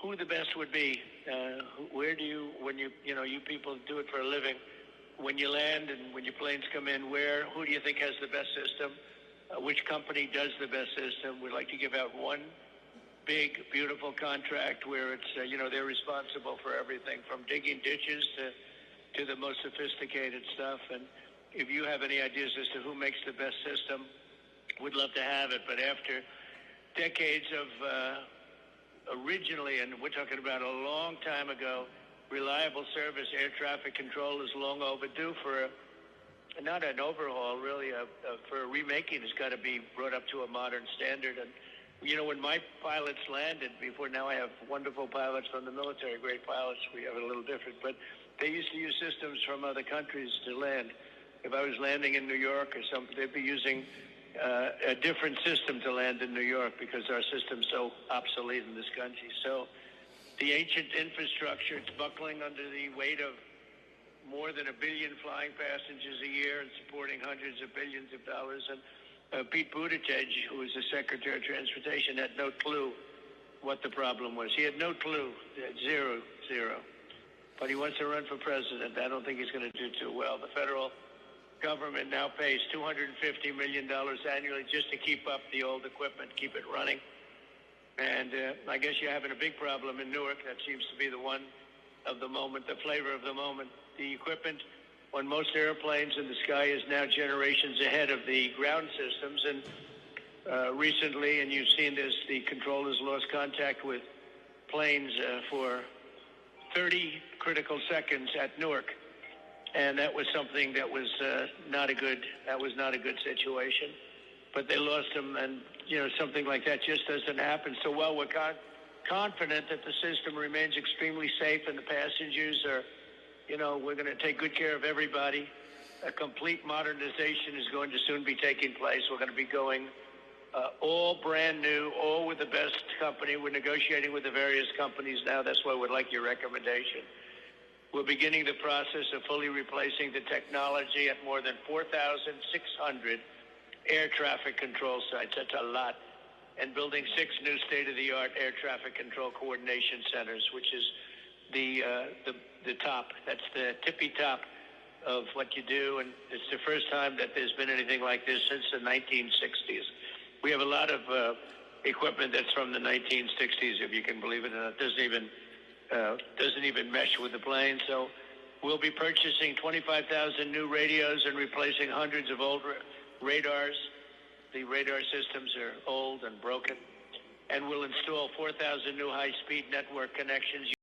who the best would be. Where do you, when you people do it for a living, when you land and when your planes come in, who do you think has the best system? Which company does the best system? We'd like to give out one big, beautiful contract where it's, they're responsible for everything from digging ditches to the most sophisticated stuff. And if you have any ideas as to who makes the best system, we'd love to have it. But after decades of originally, and we're talking about a long time ago, reliable service, air traffic control is long overdue for not an overhaul, really, for a remaking. It's got to be brought up to a modern standard. And, when my pilots landed before, now I have wonderful pilots from the military, great pilots. We have it a little different, but they used to use systems from other countries to land. If I was landing in New York or something, they'd be using a different system to land in New York because our system's so obsolete in this country. So the ancient infrastructure, it's buckling under the weight of more than 1 billion flying passengers a year and supporting hundreds of billions of dollars. And Pete Buttigieg, who was the Secretary of Transportation, had no clue what the problem was. He had no clue, zero. But he wants to run for president. I don't think he's going to do too well. The federal government now pays $250 million annually just to keep up the old equipment, keep it running. And I guess you're having a big problem in Newark. That seems to be the one of the moment, the flavor of the moment. The equipment on most airplanes in the sky is now generations ahead of the ground systems. And recently, and you've seen this, the controllers lost contact with planes for 30 critical seconds at Newark. And that was something that was not a good situation. But they lost them, and something like that just doesn't happen. So while we're confident that the system remains extremely safe and the passengers are, we're going to take good care of everybody, a complete modernization is going to soon be taking place. We're going to be going all brand new, all with the best company. We're negotiating with the various companies now. That's why we'd like your recommendation. We're beginning the process of fully replacing the technology at more than 4,600 air traffic control sites. That's a lot. And building 6 new state-of-the-art air traffic control coordination centers, which is the top. That's the tippy top of what you do. And it's the first time that there's been anything like this since the 1960s. We have a lot of equipment that's from the 1960s, if you can believe it, and it doesn't even mesh with the plane. So we'll be purchasing 25,000 new radios and replacing hundreds of old radars. The radar systems are old and broken. And we'll install 4,000 new high-speed network connections.